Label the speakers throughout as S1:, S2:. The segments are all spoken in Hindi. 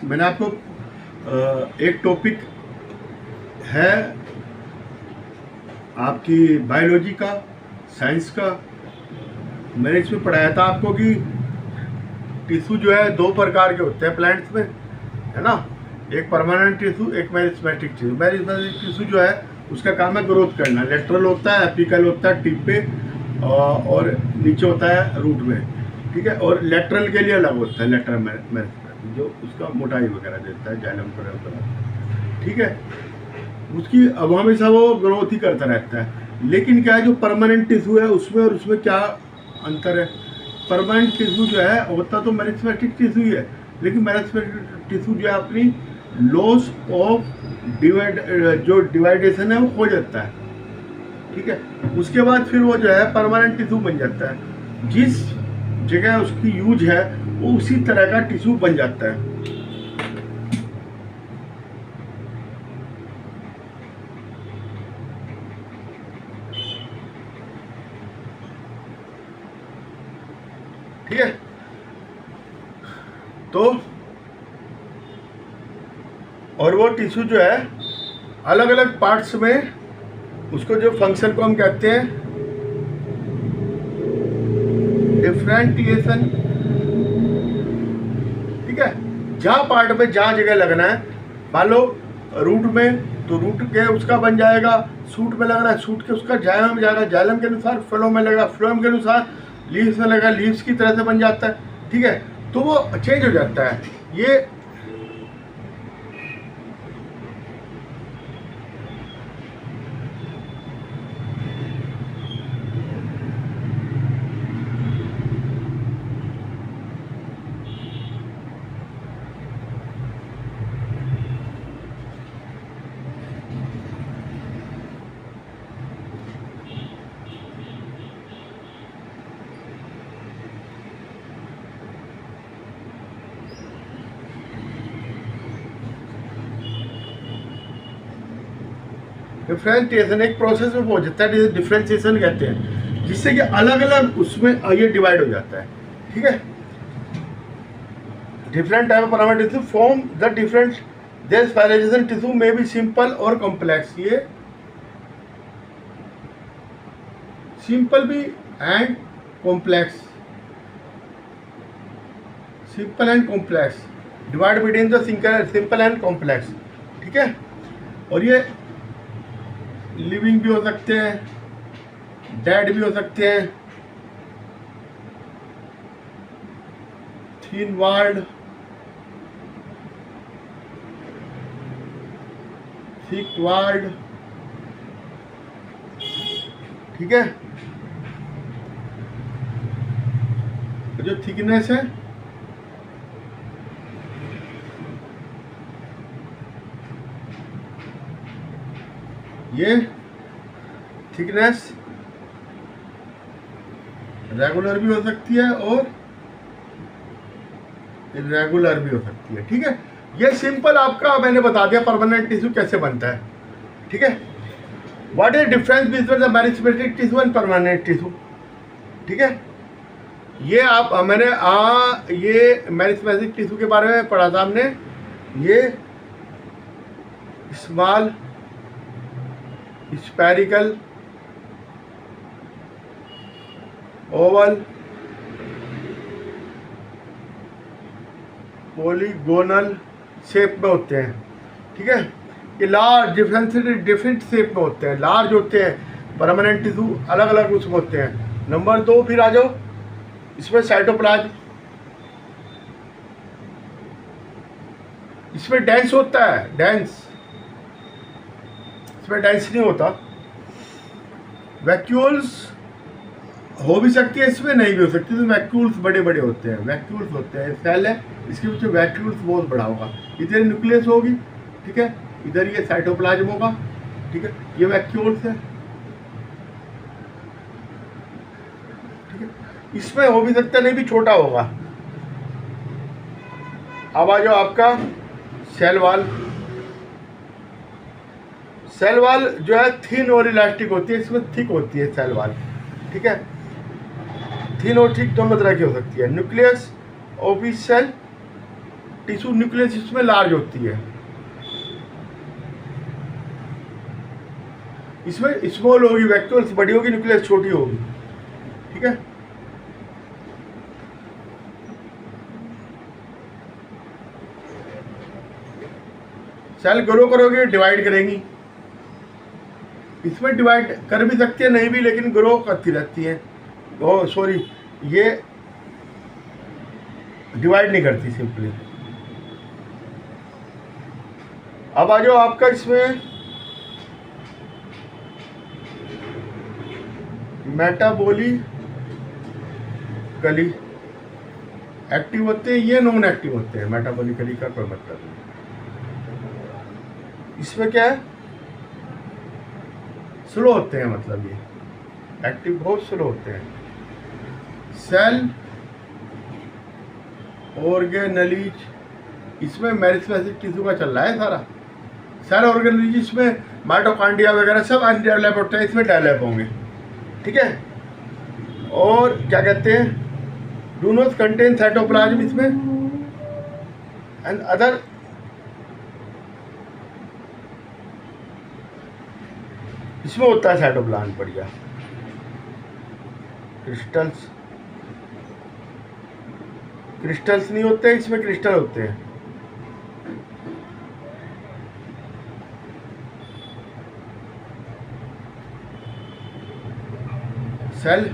S1: मैंने आपको एक टॉपिक है आपकी बायोलॉजी का, साइंस का, मैंने इसमें पढ़ाया था आपको कि टिश्यू जो है दो प्रकार के होते हैं प्लांट्स में, है ना। एक परमानेंट टिश्यू, एक मेरिस्टेमेटिक टिश्यू। मेरिस्टेमेटिक टिश्यू जो है उसका काम है ग्रोथ करना। लेटरल होता है, एपिकल होता है टिप पे, और नीचे होता है रूट में, ठीक है। और लेटरल के लिए अलग होता है लेटरल मेरिस्टेमेटिक, जो उसका मोटाई वगैरह देता है, जाइलम वगैरह, ठीक है। उसकी अब हमेशा वो ग्रोथ ही करता रहता है। लेकिन क्या है, जो परमानेंट टिश्यू है उसमें और उसमें क्या अंतर है। परमानेंट टिश्यू जो है होता तो मेरिस्टेमेटिक टिश्यू ही है, लेकिन मेरिस्टेमेटिक टिश्यू जो है अपनी लॉस ऑफ जो डिवाइडेशन है वो हो जाता है, ठीक है। उसके बाद फिर वो जो है परमानेंट टिश्यू बन जाता है। जिस जगह उसकी यूज है वो उसी तरह का टिश्यू बन जाता है। ठीक है, तो और वो टिश्यू जो है अलग अलग पार्ट्स में, उसको जो फंक्शन को हम कहते हैं डिफरेंटिएशन, ठीक है। जहाँ पार्ट में जहाँ जगह लगना है, मान लो रूट में तो रूट के उसका बन जाएगा, सूट में लगना है सूट के उसका, जाइलम में जाएगा जाइलम के अनुसार, फ्लोएम में लगेगा फ्लोएम के अनुसार, लीव्स में लगेगा लीव्स की तरह से बन जाता है, ठीक है। तो वो चेंज हो जाता है ये। डिफरेंशिएशन एक प्रोसेस में हो जाता है जिसे डिफरेंशिएशन कहते हैं, जिससे कि अलग अलग उसमें ये डिवाइड हो जाता है, ठीक है। Different type of permanent tissue form the different there specialisation tissue में बी सिंपल और कॉम्प्लेक्स। ये सिंपल भी and complex, simple and complex, divide between the simple and complex, ठीक है। और ये लिविंग भी हो सकते हैं, डेड भी हो सकते हैं, थिन वॉल्ड, थिक वॉल्ड, ठीक है। जो थिकनेस है ये थिकनेस रेगुलर भी हो सकती है और इरेगुलर भी हो सकती है, ठीक है। ये सिंपल आपका मैंने बता दिया परमानेंट टिश्यू कैसे बनता है, ठीक है। What is difference between the meristematic tissue and permanent tissue, ठीक है। ये आप मैंने ये मेरिस्टेमेटिक टिश्यू के बारे में पढ़ा था हमने। ये small spherical, Oval, polygonal shape में होते हैं, ठीक है। ये लार्ज डिफरेंट शेप में होते हैं, लार्ज होते हैं। परमानेंट टिश्यू अलग अलग उसमें होते हैं। नंबर 2 फिर आ जाओ, इसमें साइटोप्लाज्म, इसमें डेंस होता है, डेंस, इसमें डेंस नहीं होता। वैक्यूल्स हो भी सकती है, इसमें नहीं भी हो सकती। तो वैक्यूल्स बड़े बड़े होते हैं, वैक्यूल्स होते हैं, सेल है इसके पीछे वैक्यूल्स बहुत बड़ा होगा। इधर न्यूक्लियस होगी, ठीक है, इधर ये साइटोप्लाज्म होगा, ठीक है। ये वैक्यूल्स है, ठीक है। इसमें हो भी सकता है, नहीं भी छोटा होगा। अब आ जाओ आपका सेल वॉल। सेल वॉल जो है थिन और इलास्टिक होती है, इसमें थिक होती है सेल वॉल, ठीक है। थिन और थिक दोनों तरह की हो सकती है। Nucleus of each cell tissue nucleus इसमें लार्ज होती है, इसमें स्मॉल होगी, वैक्यूल्स बड़ी होगी, न्यूक्लियस छोटी होगी। ठीक है, सेल ग्रो करोगे डिवाइड करेंगी, इसमें डिवाइड कर भी सकती है, नहीं भी, लेकिन ग्रो करती रहती है। ओ सॉरी, ये डिवाइड नहीं करती सिंपली। अब आ जाओ आपका इसमें मेटाबॉलिकली एक्टिव होते हैं, ये नॉन एक्टिव होते हैं। मेटाबॉलिकली का कोई मतलब नहीं। इसमें क्या है, स्लो होते हैं, मतलब ये एक्टिव बहुत स्लो होते हैं। सेल ऑर्गेनलीज, इसमें मेरिस्टेमेटिक टिश्यू का चल रहा है सारा। सेल ऑर्गेनलीज इसमें माइटोकॉन्ड्रिया वगैरह सब अनडेवलप होते हैं, इसमें डेवलप होंगे। ठीक है, और क्या कहते हैं, डू नॉट कंटेन साइटोप्लाज्म इसमें एंड अदर। इसमें होता है साइटोप्लाज्म, बढ़िया। क्रिस्टल्स नहीं होते हैं इसमें, क्रिस्टल होते हैं। सेल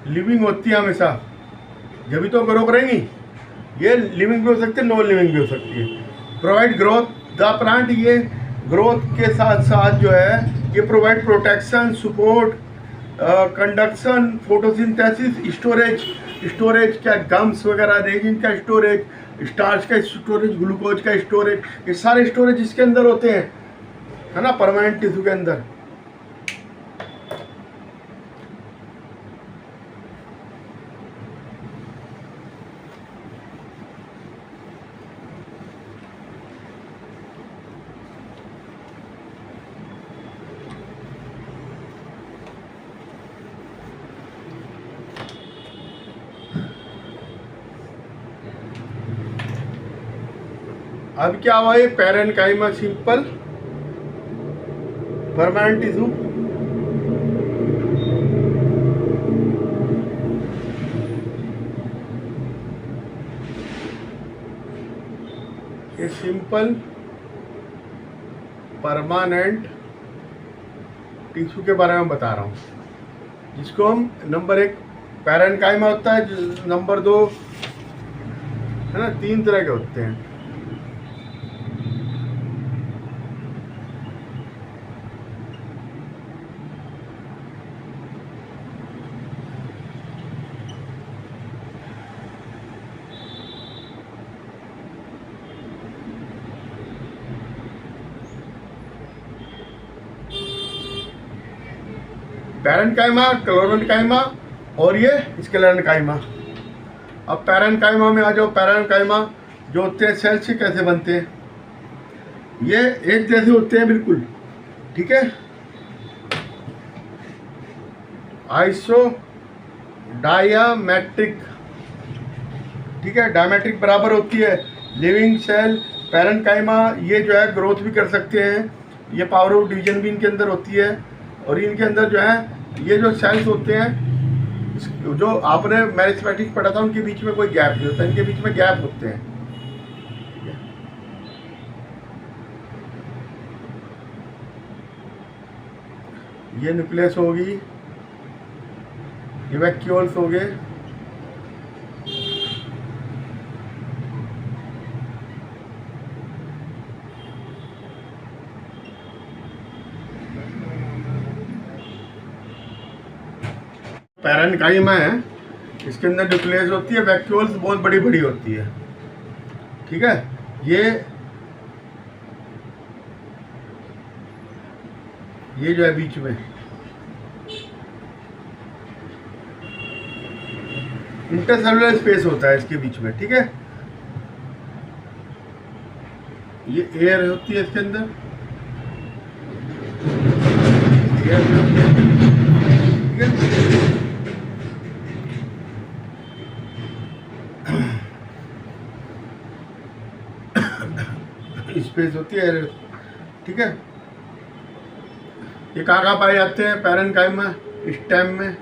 S1: लिविंग होती है हमेशा, जब भी तो ग्रो करेंगी। ये लिविंग भी हो सकती है, नॉन लिविंग भी हो सकती है। प्रोवाइड ग्रोथ द प्लांट, ये ग्रोथ के साथ साथ जो है ये provide protection, support, conduction, photosynthesis, storage क्या, गम्स वगैरह, रेजिन का स्टोरेज, स्टार्च का स्टोरेज, ग्लूकोज का स्टोरेज, ये सारे स्टोरेज इसके अंदर होते हैं, है ना, परमानेंट टिश्यू के अंदर। अब क्या हुआ, ये पैरेन्काइमा सिंपल परमानेंट टिश्यू, ये सिंपल परमानेंट टिश्यू के बारे में बता रहा हूँ, जिसको हम नंबर 1 पैरेन्काइमा होता है, नंबर 2 है ना, 3 तरह के होते हैं। पैरेन्काइमा, क्लोरेन्काइमा और ये स्क्लेरेन्काइमा। अब पैरेन्काइमा में आ जाओ। पैरेन्काइमा जो होते हैं सेल से कैसे बनते हैं, ये एक जैसे होते हैं बिल्कुल। ठीक है, आइसो डायामेट्रिक, ठीक है, डायमेट्रिक बराबर होती है। लिविंग सेल पैरेन्काइमा ये जो है ग्रोथ भी कर सकते हैं, ये पावर ऑफ डिवीजन भी इनके अंदर होती है। और इनके अंदर जो है ये जो सेल्स होते हैं, जो आपने मेरिस्टेमेटिक पढ़ा था, उनके बीच में कोई गैप नहीं होता, इनके बीच में गैप होते हैं। ये न्यूक्लियस होगी, ये वैक्यूल्स हो गए, पैरेन्काइमा है, इसके अंदर न्यूक्लियस होती है, वैक्यूल्स बहुत बड़ी बड़ी होती है। ठीक है, ये जो है बीच में इंटरसेलुलर स्पेस होता है इसके बीच में। ठीक है, ये एयर होती है इसके अंदर, एयर होती है। ठीक है, स्पेस होती है, ठीक है। ये कहाँ पाए जाते हैं? पैरेन्काइमा, स्टेम में,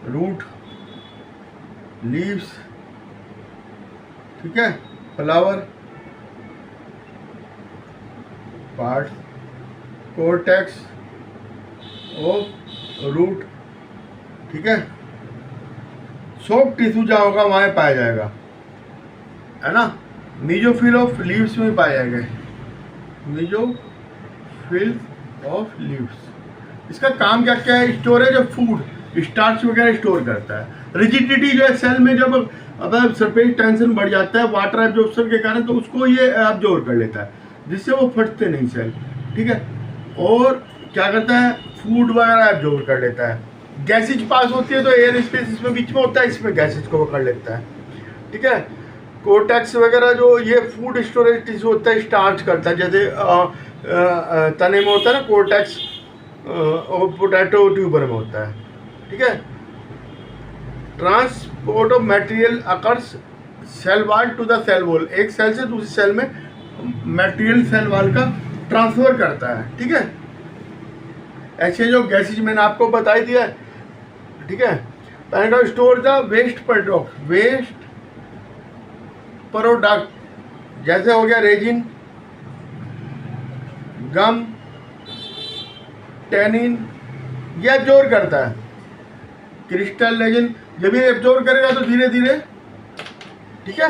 S1: रूट, लीव्स, ठीक है, flower, part, cortex of root, ठीक है। सॉफ्ट टिश्यू जहाँ होगा वहाँ पाया जाएगा, है ना। मीजोफिल ऑफ लीव्स में पाया जाएगा, मीजोफिल ऑफ लीव्स। इसका काम क्या क्या है? स्टोरेज ऑफ फूड, स्टार्च वगैरह स्टोर करता है। रिजिडिटी जो है सेल में, जब अब सरफेस टेंशन बढ़ जाता है वाटर एब्जॉर्प्शन के कारण, तो उसको ये एब्जॉर्ब कर लेता है, जिससे वो फटते नहीं सेल, ठीक है। और क्या करता है? फूड वगैरह एब्जॉर्ब कर लेता है। गैसेज पास होती है तो एयर स्पेस इसमें बीच में होता है, इसमें गैसेज को वो कर लेता है, ठीक है। कोर्टेक्स वगैरह जो ये फूड स्टोरेज टिश्यू होता है, स्टार्च करता है। जैसे तने में होता है ना कोर्टेक्स, और पोटैटो ट्यूबर में होता है, ठीक है। Transport of material occurs cell wall to the cell wall, एक सेल से दूसरी सेल में मटेरियल सेल वॉल का ट्रांसफर करता है, ठीक है। एक्सचेंज ऑफ गैसेज मैंने आपको बता ही दिया है, ठीक है। Paragraph store the waste product, जैसे हो गया रेजिन, गम, टेनिन, ये एब्जॉर्ब करता है। क्रिस्टल रेजिन जब ये एब्जॉर्ब करेगा तो धीरे धीरे, ठीक है,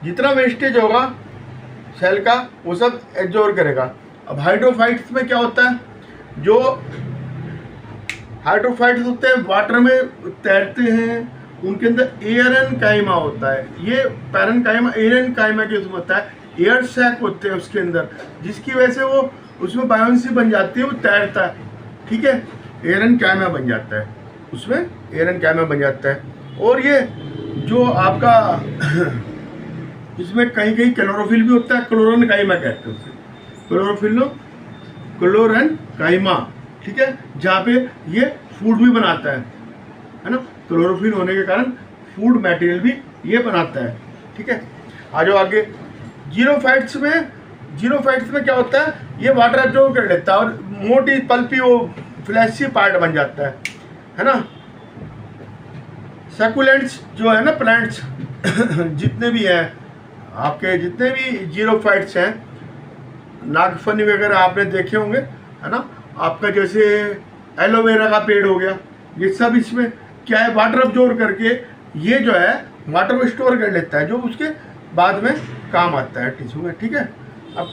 S1: जितना वेस्टेज होगा सेल का वो सब एब्जॉर्ब करेगा। अब हाइड्रोफाइट्स में क्या होता है? जो हाइड्रोफाइट्स होते हैं वाटर में तैरते हैं, उनके अंदर एयरनकाइमा होता है। ये पैरेन्काइमा एयरनकाइमा के उसमें होता है, एयर सैक होते हैं उसके अंदर, जिसकी वजह से वो उसमें बायोन्सी बन जाती है, वो तैरता है, ठीक है। एयरनकाइमा बन जाता है, उसमें एयरनकाइमा बन जाता है। और ये जो आपका इसमें कहीं कहीं क्लोरोफिल भी होता है, क्लोरनकाइमा कहते हैं उसे, क्लोरनकाइमा, ठीक है, जहाँ पे ये फूड भी बनाता है ना। क्लोरोफिल होने के कारण फूड मटेरियल भी ये बनाता है, ठीक है। आ जाओ आगे। जीरोफाइट्स में क्या होता है? ये वाटर एब्जॉर्ब कर लेता है और मोटी पल्पी वो फ्लैशी पार्ट बन जाता है ना। सकुलेंट्स जो है ना, प्लांट्स जितने भी हैं आपके, जितने भी जीरोफाइट्स हैं, नागफनी वगैरह आपने देखे होंगे, है ना। आपका जैसे एलोवेरा का पेड़ हो गया, ये सब इसमें क्या है? वाटर एब्जॉर्ब करके ये जो है वाटर को स्टोर कर लेता है, जो उसके बाद में काम आता है टिश्यू में, ठीक है। अब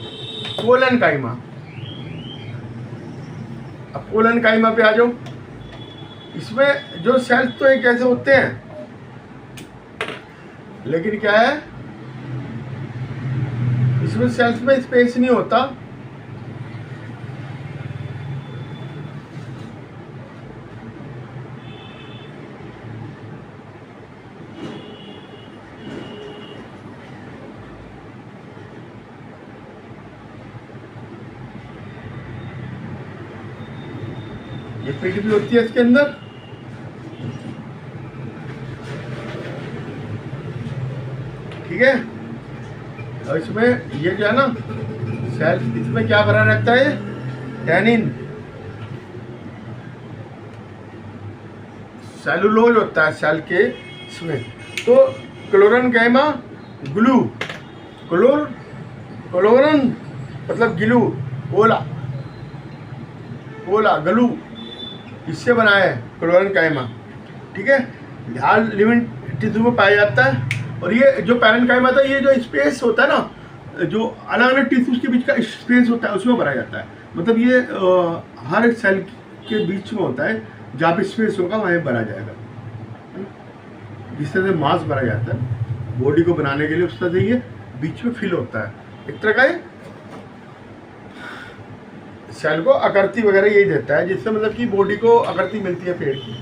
S1: कोलनकाइमा पे आ जाओ। इसमें जो सेल्स तो एक ऐसे होते हैं, लेकिन क्या है, इसमें सेल्स में स्पेस नहीं होता। ये पिट भी होती है इसके अंदर, ठीक है। और इसमें ये जो है ना सेल, इसमें क्या भरा रहता है? टैनिन, सेलुलोज होता है सेल के इसमें। तो क्लोरनकाइमा ग्लू, क्लोरन मतलब ग्लू, ओला ग्लू, इससे बना है क्लोरनकाइमा, ठीक है। हार्ड लिविंग टिश्यू में पाया जाता है। और ये जो पैरेन्काइमा था, ये जो स्पेस होता है ना, जो अलग अलग टिश्यूज के बीच का स्पेस होता है, उसमें भरा जाता है। मतलब ये हर एक सेल के बीच में होता है, जहाँ पे स्पेस होगा वहीं भरा जाएगा, जिस तरह से मांस भरा जाता है बॉडी को बनाने के लिए, उस तरह से ये बीच में फिल होता है। एक तरह का सेल को आकृति वगैरह यही देता है, जिससे मतलब कि बॉडी को आकृति मिलती है पेड़ की,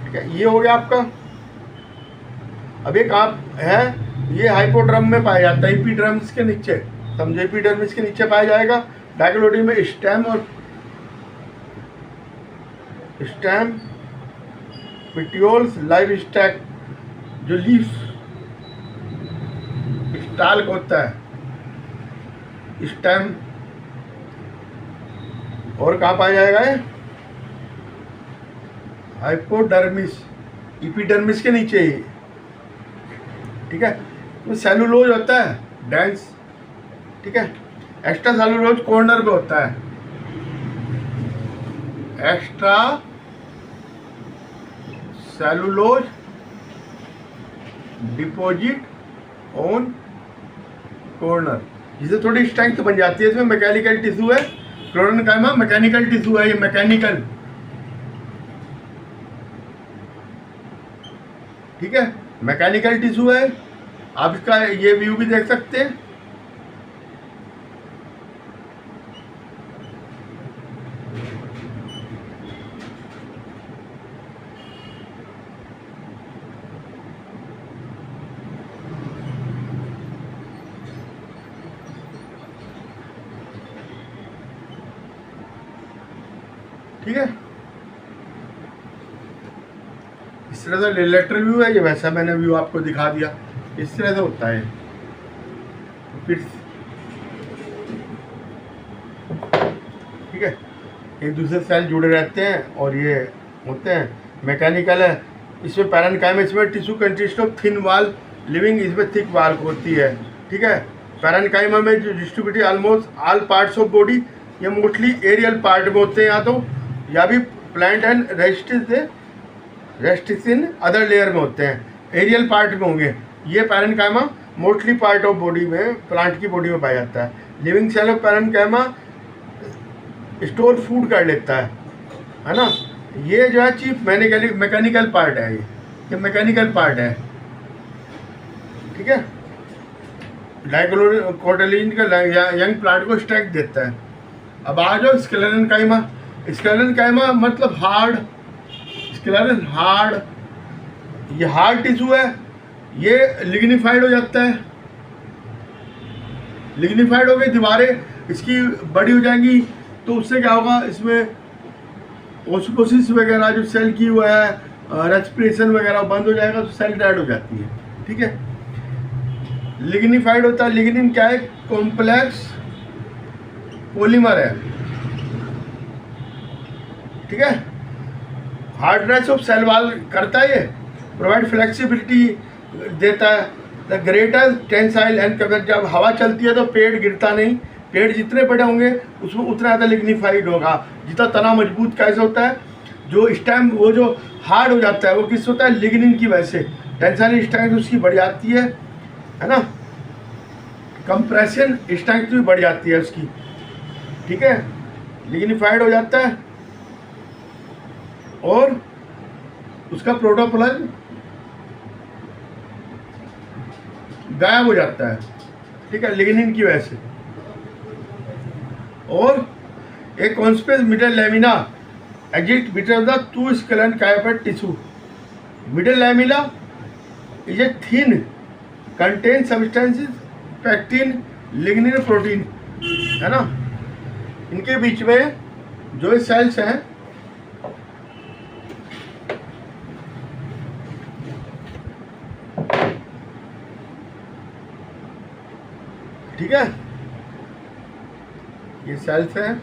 S1: ठीक है। ये हो गया आपका। अब एक आप है, ये हाइपोड्रम में पाया जाता है, एपिडर्मिस के नीचे, समझो एपिडर्मिस के नीचे पाया जाएगा। डायकोटिलेडोन में स्टेम, पिट्यूल्स, लाइव स्टैक, जो लीफ स्टाल्क होता है, स्टेम। और कहाँ पाया जाएगा ये? हाइपोडर्मिस, इपिडर्मिस के नीचे ही, ठीक है। तो सेलुलोज होता है डेंस, ठीक है। एक्स्ट्रा सेलुलोज कॉर्नर पे होता है, extra cellulose deposit on corner, जिसे थोड़ी स्ट्रेंथ बन जाती है। इसमें मैकेनिकल टिश्यू है, क्लोरेनकाइमा मैकेनिकल टिश्यू है, ये मैकेनिकल, ठीक है, मैकेनिकल टिश्यू है। आप इसका ये व्यू भी देख सकते हैं। ठीक है, इस तरह से लेटरल व्यू है, ये वैसा मैंने व्यू आपको दिखा दिया, इस तरह से होता है। फिर ठीक है, एक दूसरे सेल जुड़े रहते हैं और ये होते हैं, मैकेनिकल है। इसमें पैरेन्काइमा, इसमें tissue consist of thin wall living, इसमें थिक वाल होती है, ठीक है। पैरेन्काइमा में जो distributed almost all parts of body, ये मोस्टली एरियल पार्ट में होते हैं, या तो या भी plant and rests in other layer में होते हैं, एरियल पार्ट में होंगे। ये parenchyma mostly part of body में, प्लांट की बॉडी में पाया जाता है। Living cell of parenchyma store food कर लेता है ना। ये जो है चीफ मैकेनिकल पार्ट है, ये मैकेनिकल पार्ट है, ठीक है। डाइकोटिलीडोन का यंग प्लांट को स्ट्रेंथ देता है। अब आ जाओ स्क्लेरेनकाइमा। स्क्लेरेनकाइमा मतलब हार्ड, स्क्लेरन हार्ड, ये हार्ड टिश्यू है, ये लिग्निफाइड हो जाता है। लिग्निफाइड हो गई दीवारें इसकी बड़ी हो जाएंगी, तो उससे क्या होगा, इसमें ओस्मोसिस वगैरह जो सेल की हुआ है, रेस्पिरेशन वगैरह बंद हो जाएगा, तो सेल डेड हो जाती है, ठीक है। लिग्निफाइड होता है। लिग्निन क्या है? कॉम्प्लेक्स पॉलीमर है, ठीक है। हार्डनेस ऑफ सेल वॉल करता है, ये प्रोवाइड फ्लेक्सिबिलिटी देता है। The greater tensile and cover, जब हवा चलती है तो पेड़ गिरता नहीं, पेड़ जितने बड़े होंगे उसमें उतना ज़्यादा लिग्निफाइड होगा। जितना तना मजबूत कैसे होता है, जो स्टेम वो जो हार्ड हो जाता है वो किस होता है, लिग्निन की वजह से टेंसाइल स्ट्रेंथ उसकी बढ़ जाती है ना। कंप्रेशन स्ट्रेंथ भी बढ़ जाती है उसकी, ठीक है। लिग्निफाइड हो जाता है और उसका प्रोटोप्लाज्म गायब हो जाता है, ठीक है, लिग्निन की वजह से। और एक conspicuous middle lamina exist between the two sclerenchyma tissue. Middle lamina is a thin contain substances pectin lignin protein, है ना। इनके बीच में जो सेल्स हैं, ठीक है, ये सेल्स हैं,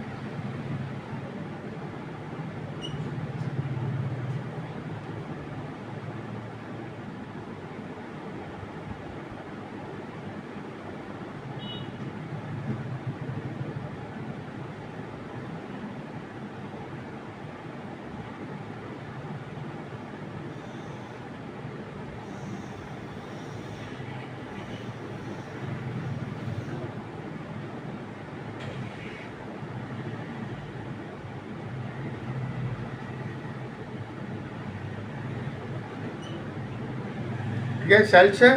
S1: ठीक है, सेल्स है।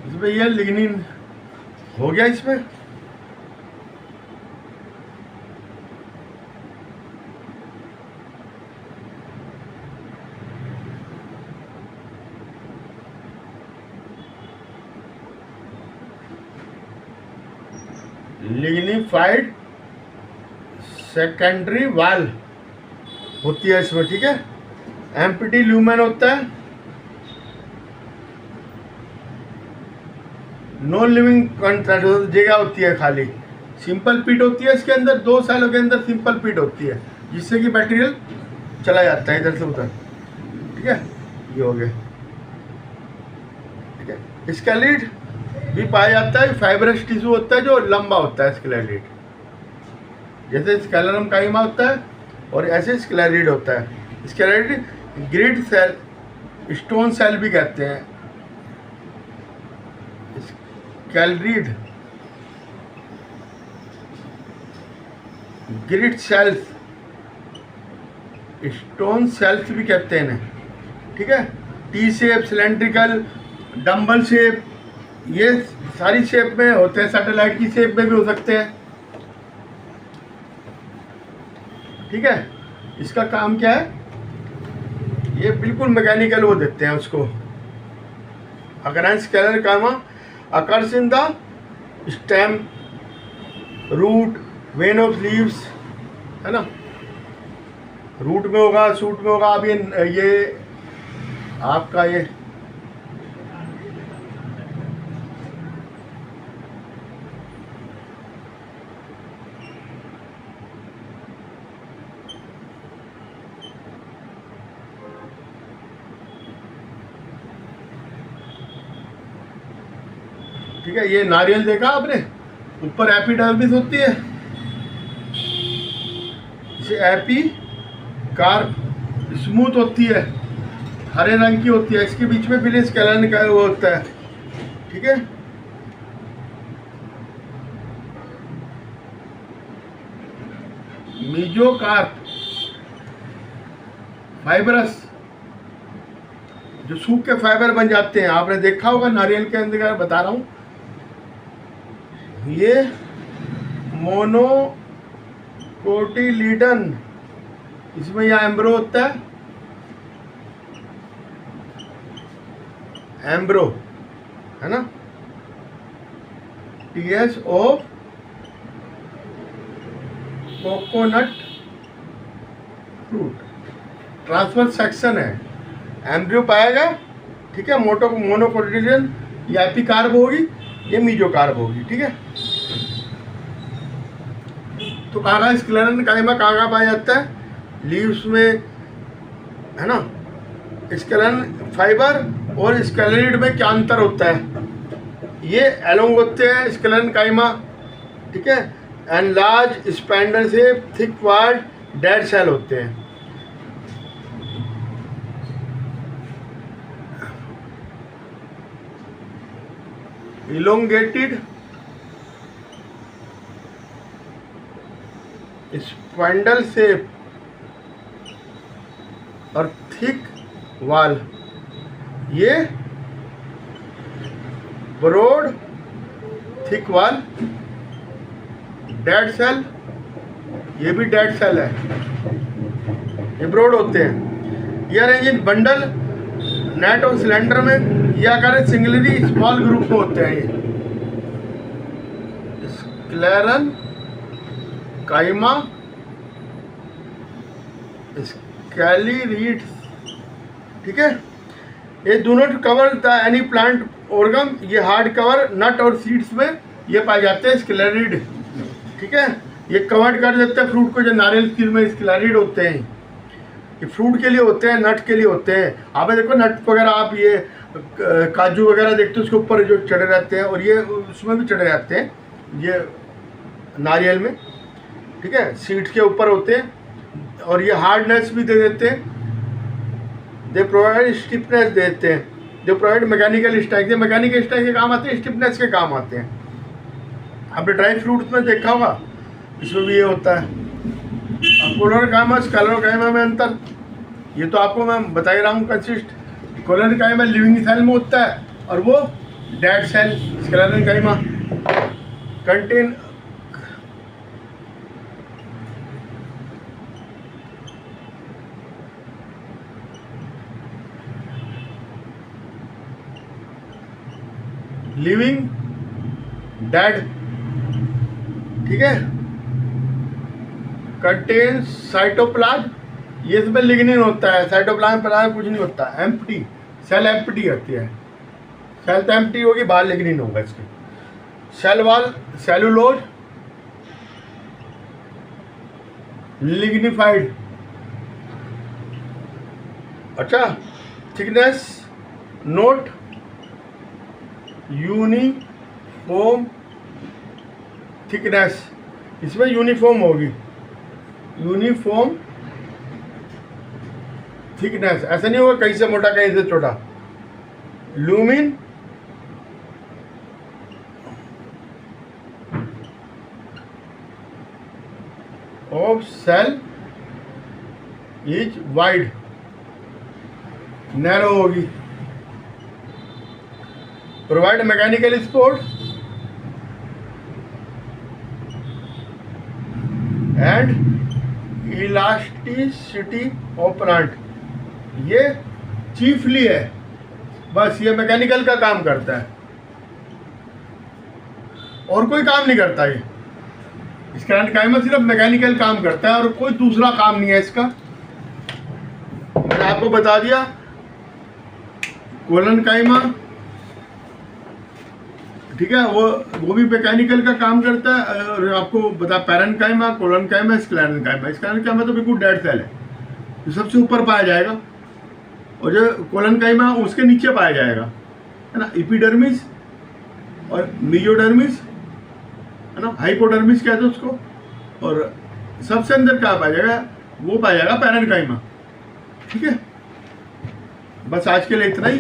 S1: इसमें ये लिग्निन हो गया, इसमें लिग्निफाइड सेकेंडरी वाल होती है इसमें, ठीक है। एम्प्टी ल्यूमेन होता है। नॉन लिविंग कंट्रैक्ट जगह होती है खाली, सिंपल पीट होती है इसके अंदर, 2 सेलों के अंदर सिंपल पीट होती है, जिससे कि मटेरियल चला जाता है इधर से उधर। ठीक है, ये हो गया। ठीक है, स्केलेट भी पाया जाता है, फाइब्रस टिश्यू होता है जो लंबा होता है स्केलेट, जैसे स्केलेरम काइमा होता है और ऐसे स्क्लेरिड होता है। स्क्लेरिड ग्रिड सेल, स्टोन सेल भी कहते हैं, स्क्लेरिड ग्रिड सेल्स, स्टोन सेल्स भी कहते हैं इन्हें। ठीक है, T shape, cylindrical, dumbbell shape, ये सारी शेप में होते हैं, सैटेलाइट की शेप में भी हो सकते हैं। ठीक है, इसका काम क्या है, ये बिल्कुल मैकेनिकल वो देते हैं उसको। Occurrence scalar comma occurs in the stem, root, vein of leaves, है ना, रूट में होगा, शूट में होगा। अब ये आपका ये ठीक है, ये नारियल देखा आपने, ऊपर एपिडर्मिस होती है, इसे एपी कार्प स्मूथ होती है, हरे रंग की होती है, इसके बीच में भी स्केलन का वो होता है। ठीक है, मीजोकार्प फाइबरस, जो सूख के फाइबर बन जाते हैं, आपने देखा होगा नारियल के अंदर, बता रहा हूं, ये मोनोकोटिलीडन, इसमें यह एम्ब्रो होता है, एम्ब्रो, है ना, TSO, coconut fruit, transfer section है, एम्ब्रियो पाएगा। ठीक है, मोनोकोटिलीडन, ये एपिकार्ब होगी, ये मीजोकार्ब होगी। ठीक है, तो कहाँ स्क्लेरन काइमा कहाँ पाया जाता है, लीव्स में, है ना। स्क्लेरन फाइबर और स्क्लेरिड में क्या अंतर होता है, ये एलोंग होते हैं स्क्लेरन काइमा। ठीक है, एंड लार्ज स्पैंडल से थिक वाल्ड डेड सेल होते हैं। इलोंगेटेड स्पैंडल शेप और थिक वाल, ये ब्रॉड थिक वाल डेड सेल, ये भी डेड सेल है, ये ब्रॉड होते हैं। ये अरेंज इन बंडल नेट और सिलेंडर में, या करें सिंगलरी स्मॉल ग्रुप में होते हैं। ये स्क्लेरन काइमा स्केलेरिड्स। ठीक है, ये do not cover the any plant organ, ये हार्ड कवर नट और सीड्स में ये पाए जाते हैं स्क्लेरिड। ठीक है, ये कवर कर देते हैं फ्रूट को, जो नारियल स्किल में स्क्लेरिड होते हैं, ये फ्रूट के लिए होते हैं, नट के लिए होते हैं। आप देखो नट वगैरह, आप ये काजू वगैरह देखते हो, उसके ऊपर जो चढ़े रहते हैं, और ये उसमें भी चढ़े रहते हैं, ये नारियल में। ठीक है, सीड्स के ऊपर होते हैं, और ये हार्डनेस भी दे देते हैं, दे प्रोवाइड स्टिफनेस देते हैं, जो provide mechanical strength, mechanical strength के काम आते हैं, स्टिफनेस के काम आते हैं। आपने ड्राई फ्रूट्स में देखा होगा, इसमें भी ये होता है। अब कोलोर काइमा स्केलर काइमा में अंतर, ये तो आपको मैं बता ही रहा हूँ consist. Collenchyma living cell में होता है, और वो dead cell sclerenchyma contain living dead. ठीक है, कंटेन साइटोप्लाज्म, ये इसमें लिग्निन होता है, साइटोप्लाज्म कुछ नहीं होता, एम्प्टी सेल, एम्प्टी होती है, सेल तो एम्प्टी होगी, बाहर लिग्निन होगा इसके। Cell wall cellulose lignified. अच्छा, थिकनेस नोट यूनिफॉर्म थिकनेस, इसमें यूनिफॉर्म होगी, यूनिफॉर्म थिकनेस, ऐसा नहीं होगा कहीं से मोटा कहीं से छोटा। Lumen of cell is wide, narrow होगी। Provide mechanical support and elasticity of plant, ये चीफली है, बस ये मैकेनिकल का काम करता है और कोई काम नहीं करता। ये इसका एंडकाइमा सिर्फ मैकेनिकल काम करता है और कोई दूसरा काम नहीं है इसका। मैंने आपको बता दिया कोलनकाइमा, ठीक है, वो भी मैकेनिकल का काम करता है। और आपको बता पैरेन्काइमा, कोलनकाइमा, स्क्लेरेन्काइमा। स्क्लेरेन्काइमा तो बिल्कुल डेड सेल है, जो सबसे ऊपर पाया जाएगा, और जो कोलनकाइमा उसके नीचे पाया जाएगा, है ना। एपिडर्मिस और मेसोडर्मिस, है ना, हाइपोडर्मिस कहते हैं उसको, और सबसे अंदर क्या पाया जाएगा, वो पाया जाएगा पैरेन्काइमा। ठीक है, बस आज के लिए इतना ही,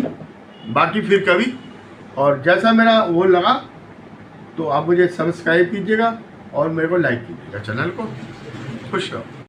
S1: बाकी फिर कभी। और जैसा मेरा वो लगा तो आप मुझे सब्सक्राइब कीजिएगा और मेरे को लाइक कीजिएगा, चैनल को। खुश रहो।